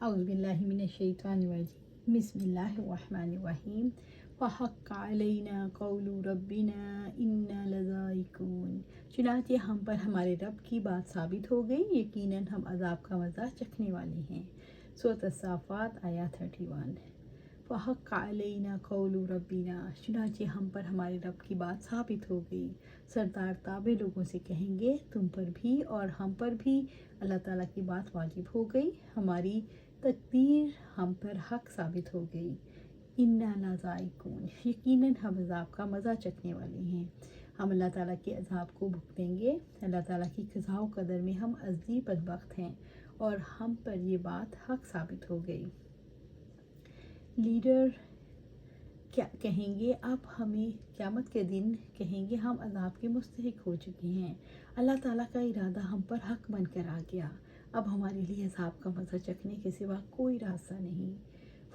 اعوذ باللہ من الشیطان الرجیم بسم اللہ الرحمن الرحیم وحق علینا قول ربنا انا لذائقون۔ چنانچہ ہم پر ہمارے رب کی بات ثابت ہو گئی، یقیناً ہم عذاب کا مزہ چکھنے والے ہیں۔ سورۃ الصافات آیت 31۔ وحق علینا قول ربنا، چنانچہ ہم پر ہمارے رب کی بات ثابت ہو گئی۔ سردار تابع لوگوں سے کہیں گے تم پر بھی اور ہم پر بھی اللہ تعالیٰ کی بات واجب ہو گئی، ہماری تقدیر ہم پر حق ثابت ہو گئی۔ انا لذائقون، یقیناً ہم عذاب کا مزہ چکھنے والے ہیں۔ ہم اللہ تعالیٰ کے عذاب کو بھگتیں گے۔ اللہ تعالیٰ کی قضاء و قدر میں ہم ازلی بدبخت ہیں اور ہم پر یہ بات حق ثابت ہو گئی۔ لیڈر کیا کہیں گے؟ اب ہمیں قیامت کے دن کہیں گے ہم عذاب کے مستحق ہو چکے ہیں، اللہ تعالیٰ کا ارادہ ہم پر حق بن کر آ گیا، اب ہمارے لیے عذاب کا مزہ چکھنے کے سوا کوئی راستہ نہیں۔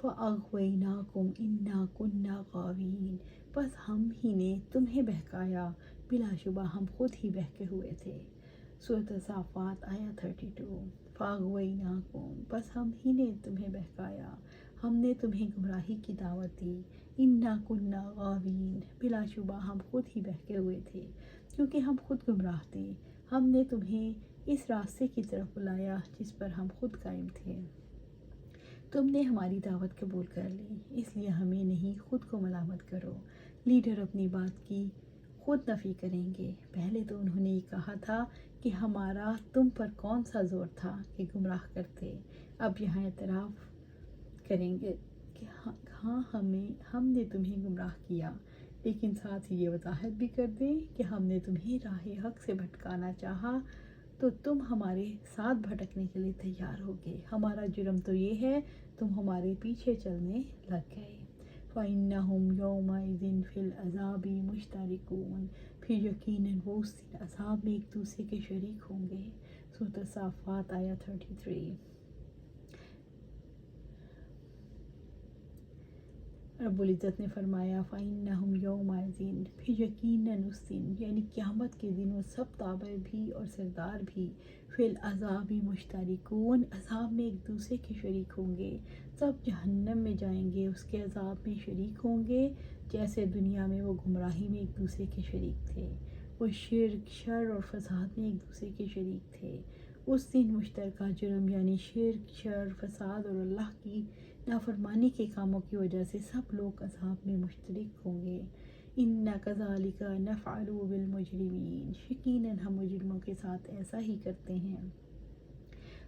فَأَغْوَيْنَاكُمْ إِنَّا كُنَّا غَاوِينَ، بس ہم ہی نے تمہیں بہکایا، بلا شبہ ہم خود ہی بہکے ہوئے تھے۔ سورۃ الصافات آیت 32۔ فَأَغْوَيْنَاكُمْ، بس ہم ہی نے تمہیں بہکایا، ہم نے تمہیں گمراہی کی دعوت دی۔ اِنَّا كُنَّا غَاوِينَ، بلا شبہ ہم خود ہی بہکے ہوئے تھے کیونکہ ہم خود گمراہ تھے۔ ہم نے تمہیں اس راستے کی طرف بلایا جس پر ہم خود قائم تھے، تم نے ہماری دعوت قبول کر لی، اس لیے ہمیں نہیں خود کو ملامت کرو۔ لیڈر اپنی بات کی خود نفی کریں گے۔ پہلے تو انہوں نے یہ کہا تھا کہ ہمارا تم پر کون سا زور تھا کہ گمراہ کرتے، اب یہاں اعتراف کریں گے کہ ہاں ہم نے تمہیں گمراہ کیا، لیکن ساتھ ہی یہ وضاحت بھی کر دیں کہ ہم نے تمہیں راہ حق سے بھٹکانا چاہا تو تم ہمارے ساتھ بھٹکنے کے لیے تیار ہو گئے، ہمارا جرم تو یہ ہے تم ہمارے پیچھے چلنے لگ گئے۔ فَإِنَّهُمْ يَوْمَئِذٍ فِي الْعَذَابِ مُشْتَرِكُونَ، پھر یقیناً وہ اس دن عذاب میں ایک دوسرے کے شریک ہوں گے۔ سورۃ الصافات آیت 33۔ رب العزت نے فرمایا فَإِنَّهُمْ يَوْمَئِذٍ، پھر یقیناً اس دن یعنی قیامت کے دن وہ سب تابع بھی اور سردار بھی فی العذاب مشترکون، عذاب میں ایک دوسرے کے شریک ہوں گے، سب جہنم میں جائیں گے، اس کے عذاب میں شریک ہوں گے جیسے دنیا میں وہ گمراہی میں ایک دوسرے کے شریک تھے، وہ شرک، شر اور فساد میں ایک دوسرے کے شریک تھے۔ اس دن مشترکہ جرم یعنی شرک، شر، فساد اور اللہ کی نافرمانی کے کاموں کی وجہ سے سب لوگ عذاب میں مشترک ہوں گے۔ اِنَّا كَذَلِكَ نَفْعَلُ بِالْمُجْرِمِينَ، یقیناً ہم مجرموں کے ساتھ ایسا ہی کرتے ہیں۔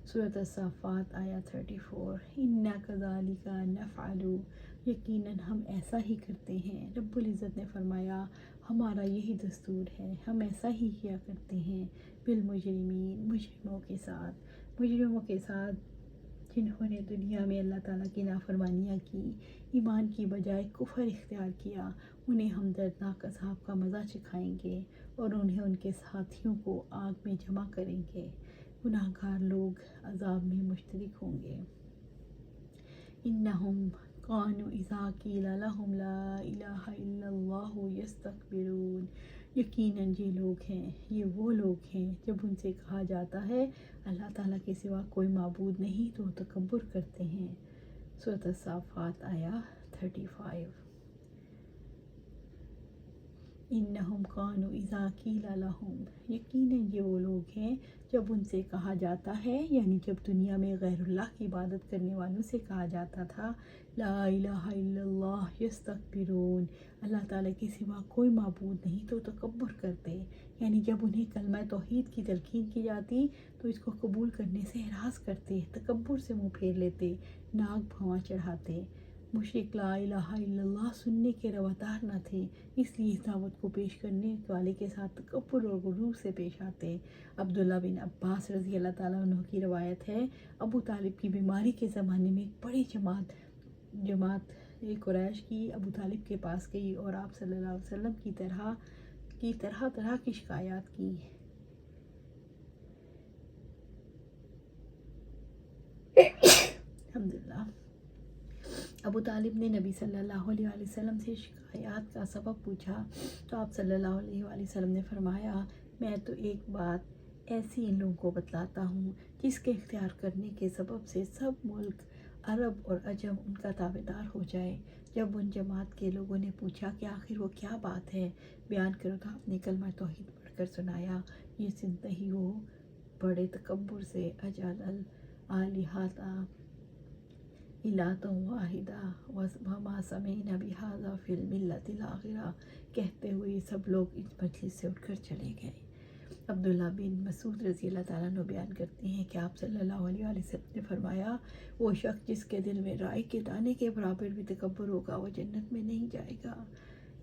سورۃ الصافات آیت 34۔ اِنَّا كَذَلِكَ نَفْعَلُ، یقیناً ہم ایسا ہی کرتے ہیں۔ رب العزت نے فرمایا ہمارا یہی دستور ہے، ہم ایسا ہی کیا کرتے ہیں بالمجرمین، مجرموں کے ساتھ، مجرموں کے ساتھ جنہوں نے دنیا میں اللہ تعالیٰ کی نافرمانیاں کی، ایمان کی بجائے کفر اختیار کیا، انہیں ہم دردناک عذاب کا مزہ چکھائیں گے اور انہیں ان کے ساتھیوں کو آگ میں جمع کریں گے۔ گناہ گار لوگ عذاب میں مشترک ہوں گے۔ انہم کانوا اذا قیل لہم لا الہ الا اللہ یستکبرون، یقیناً یہ لوگ ہیں، یہ وہ لوگ ہیں جب ان سے کہا جاتا ہے اللہ تعالیٰ کے سوا کوئی معبود نہیں تو تکبر کرتے ہیں۔ سورۃ الصافات آیت 35۔ انہم کانوا اذا قیل لہم، یقیناً یہ وہ لوگ ہیں جب ان سے کہا جاتا ہے یعنی جب دنیا میں غیر اللہ کی عبادت کرنے والوں سے کہا جاتا تھا لا الہ الا اللہ یستکبرون، اللہ تعالیٰ کے سوا کوئی معبود نہیں تو تکبر کرتے، یعنی جب انہیں کلمہ توحید کی تلقین کی جاتی تو اس کو قبول کرنے سے اعراض کرتے، تکبر سے منہ پھیر لیتے، ناک بھواں چڑھاتے۔ مشرک لا الہ الا اللہ سننے کے روادار نہ تھے، اس لیے اس دعوت کو پیش کرنے والے کے ساتھ تکبر اور غرور سے پیش آتے۔ عبداللہ بن عباس رضی اللہ تعالیٰ عنہ کی روایت ہے، ابو طالب کی بیماری کے زمانے میں ایک بڑی جماعت قریش کی ابو طالب کے پاس گئی اور آپ صلی اللہ علیہ وسلم کی طرح کی شکایات کی۔ الحمدللہ ابو طالب نے نبی صلی اللہ علیہ وآلہ وسلم سے شکایات کا سبب پوچھا تو آپ صلی اللہ علیہ وآلہ وسلم نے فرمایا میں تو ایک بات ایسی ان لوگوں کو بتلاتا ہوں جس کے اختیار کرنے کے سبب سے سب ملک عرب اور عجم ان کا تابعدار ہو جائے۔ جب ان جماعت کے لوگوں نے پوچھا کہ آخر وہ کیا بات ہے، بیان کرو، تو آپ نے کلمہ توحید پڑھ کر سنایا۔ یہ سنتے ہی وہ بڑے تکبر سے اجعل الآلہۃ الہٰ واحدہ وما سمعنا بہذا فی الملۃ الآخرہ کہتے ہوئے سب لوگ اس مجلس سے اٹھ کر چلے گئے۔ عبداللہ بن مسعود رضی اللہ تعالیٰ عنہ بیان کرتے ہیں کہ آپ صلی اللہ علیہ وسلم نے فرمایا، وہ شخص جس کے دل میں رائی کے دانے کے برابر بھی تکبر ہوگا وہ جنت میں نہیں جائے گا۔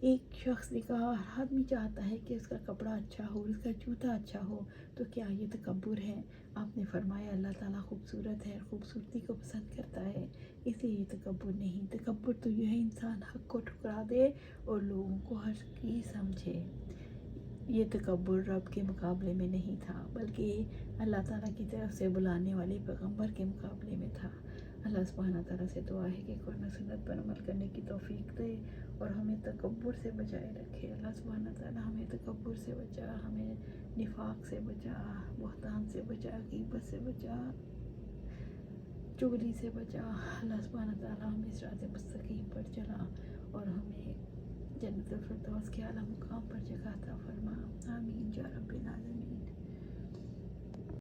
ایک شخص نے کہا، ہر آدمی چاہتا ہے کہ اس کا کپڑا اچھا ہو، اس کا جوتا اچھا ہو، تو کیا یہ تکبر ہے؟ آپ نے فرمایا، اللہ تعالیٰ خوبصورت ہے اور خوبصورتی کو پسند کرتا ہے، اس لیے یہ تکبر نہیں۔ تکبر تو یہ ہے انسان حق کو ٹھکرا دے اور لوگوں کو حق کی سمجھے۔ یہ تکبر رب کے مقابلے میں نہیں تھا، بلکہ اللہ تعالیٰ کی طرف سے بلانے والے پیغمبر کے مقابلے میں تھا۔ اللہ سبحانہ تعالیٰ سے دعا ہے کہ قرآن و سنت پر عمل کرنے کی توفیق دے اور ہمیں تکبر سے بچائے رکھے۔ اللہ سبحانہ تعالیٰ ہمیں تکبر سے بچا، ہمیں نفاق سے بچا، بہتان سے بچا، غیبت سے بچا، چغلی سے بچا۔ اللہ سبحانہ تعالیٰ ہمیں صراط مستقیم پر چلا اور ہمیں جنت الفردوس کے اعلیٰ مقام پر جگہ عطا فرما۔ آمین یا رب العالمین۔